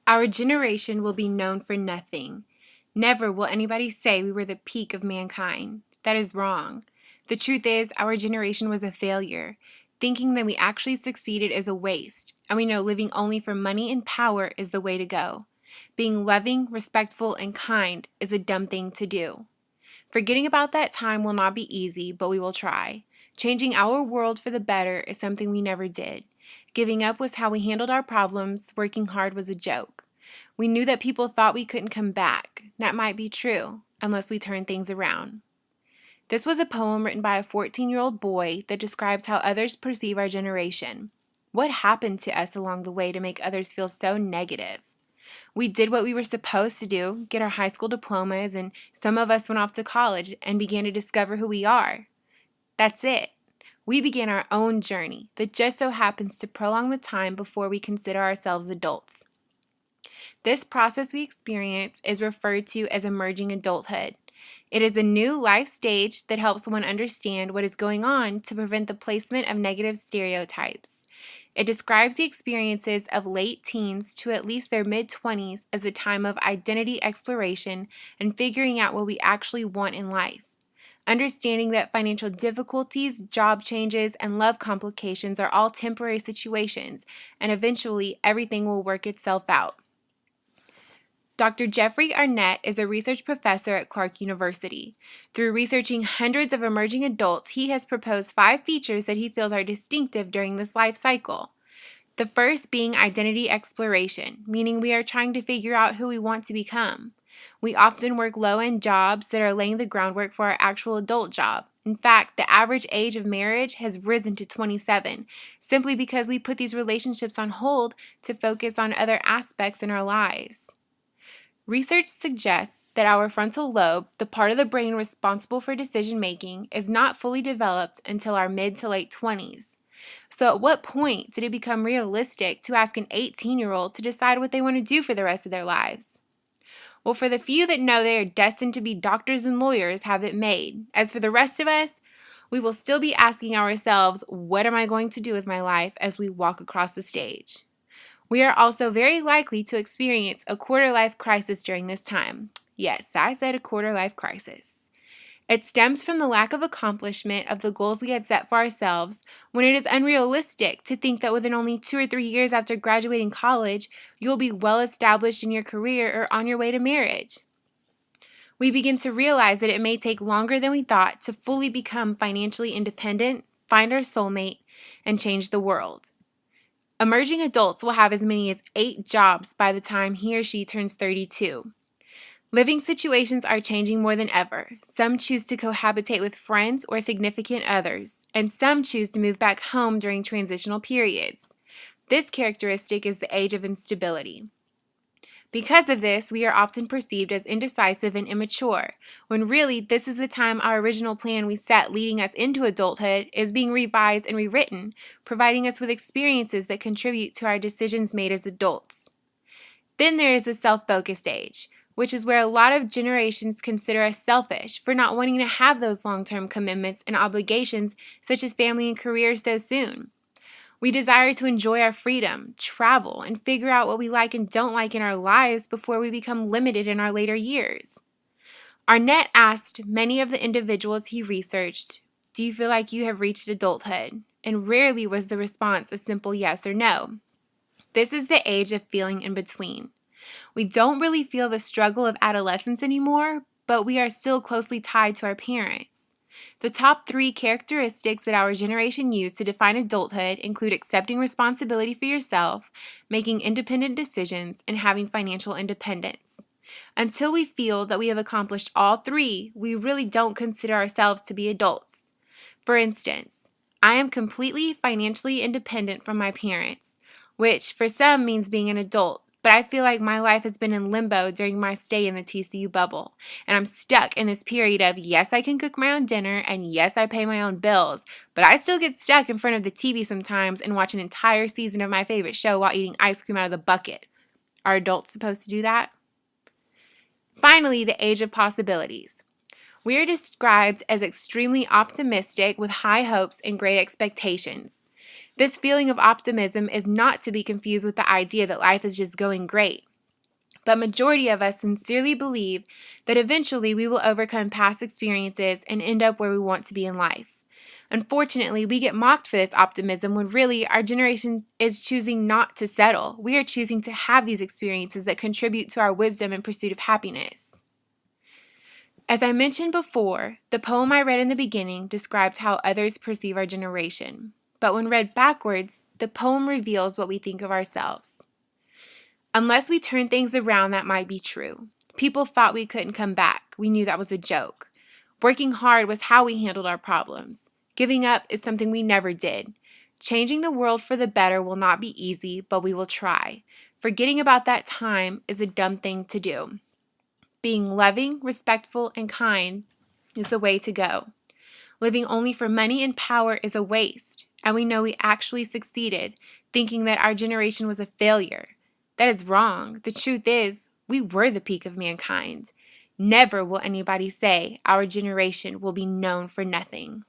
Our generation will be known for nothing. Never will anybody say we were the peak of mankind. That is wrong. The truth is, our generation was a failure. Thinking that we actually succeeded is a waste, and we know living only for money and power is the way to go. Being loving, respectful, and kind is a dumb thing to do. Forgetting about that time will not be easy, but we will try. Changing our world for the better is something we never did. Giving up was how we handled our problems. Working hard was a joke. We knew that people thought we couldn't come back. That might be true, unless we turn things around. This was a poem written by a 14-year-old boy that describes how others perceive our generation. What happened to us along the way to make others feel so negative? We did what we were supposed to do, get our high school diplomas, and some of us went off to college and began to discover who we are. That's it. We began our own journey that just so happens to prolong the time before we consider ourselves adults. This process we experience is referred to as emerging adulthood. It is a new life stage that helps one understand what is going on to prevent the placement of negative stereotypes. It describes the experiences of late teens to at least their mid-20s as a time of identity exploration and figuring out what we actually want in life. Understanding that financial difficulties, job changes, and love complications are all temporary situations, and eventually everything will work itself out. Dr. Jeffrey Arnett is a research professor at Clark University. Through researching hundreds of emerging adults, he has proposed 5 features that he feels are distinctive during this life cycle. The first being identity exploration, meaning we are trying to figure out who we want to become. We often work low-end jobs that are laying the groundwork for our actual adult job. In fact, the average age of marriage has risen to 27, simply because we put these relationships on hold to focus on other aspects in our lives. Research suggests that our frontal lobe, the part of the brain responsible for decision-making, is not fully developed until our mid to late 20s. So at what point did it become realistic to ask an 18-year-old to decide what they want to do for the rest of their lives? Well, for the few that know they are destined to be doctors and lawyers have it made. As for the rest of us, we will still be asking ourselves, what am I going to do with my life as we walk across the stage? We are also very likely to experience a quarter-life crisis during this time. Yes, I said a quarter-life crisis. It stems from the lack of accomplishment of the goals we had set for ourselves, when it is unrealistic to think that within only 2 or 3 years after graduating college, you'll be well established in your career or on your way to marriage. We begin to realize that it may take longer than we thought to fully become financially independent, find our soulmate, and change the world. Emerging adults will have as many as 8 jobs by the time he or she turns 32. Living situations are changing more than ever. Some choose to cohabitate with friends or significant others, and some choose to move back home during transitional periods. This characteristic is the age of instability. Because of this, we are often perceived as indecisive and immature, when really this is the time our original plan we set leading us into adulthood is being revised and rewritten, providing us with experiences that contribute to our decisions made as adults. Then there is the self-focused age, which is where a lot of generations consider us selfish for not wanting to have those long-term commitments and obligations such as family and career so soon. We desire to enjoy our freedom, travel, and figure out what we like and don't like in our lives before we become limited in our later years. Arnett asked many of the individuals he researched, "Do you feel like you have reached adulthood?" And rarely was the response a simple yes or no. This is the age of feeling in between. We don't really feel the struggle of adolescence anymore, but we are still closely tied to our parents. The top 3 characteristics that our generation used to define adulthood include accepting responsibility for yourself, making independent decisions, and having financial independence. Until we feel that we have accomplished all 3, we really don't consider ourselves to be adults. For instance, I am completely financially independent from my parents, which for some means being an adult. But I feel like my life has been in limbo during my stay in the TCU bubble, and I'm stuck in this period of, yes, I can cook my own dinner, and yes, I pay my own bills, but I still get stuck in front of the TV sometimes and watch an entire season of my favorite show while eating ice cream out of the bucket. Are adults supposed to do that? Finally, the age of possibilities. We are described as extremely optimistic with high hopes and great expectations. This feeling of optimism is not to be confused with the idea that life is just going great. But majority of us sincerely believe that eventually we will overcome past experiences and end up where we want to be in life. Unfortunately, we get mocked for this optimism when really our generation is choosing not to settle. We are choosing to have these experiences that contribute to our wisdom in pursuit of happiness. As I mentioned before, the poem I read in the beginning describes how others perceive our generation. But when read backwards, the poem reveals what we think of ourselves. Unless we turn things around, that might be true. People thought we couldn't come back. We knew that was a joke. Working hard was how we handled our problems. Giving up is something we never did. Changing the world for the better will not be easy, but we will try. Forgetting about that time is a dumb thing to do. Being loving, respectful, and kind is the way to go. Living only for money and power is a waste, and we know we actually succeeded, thinking that our generation was a failure. That is wrong. The truth is, we were the peak of mankind. Never will anybody say our generation will be known for nothing.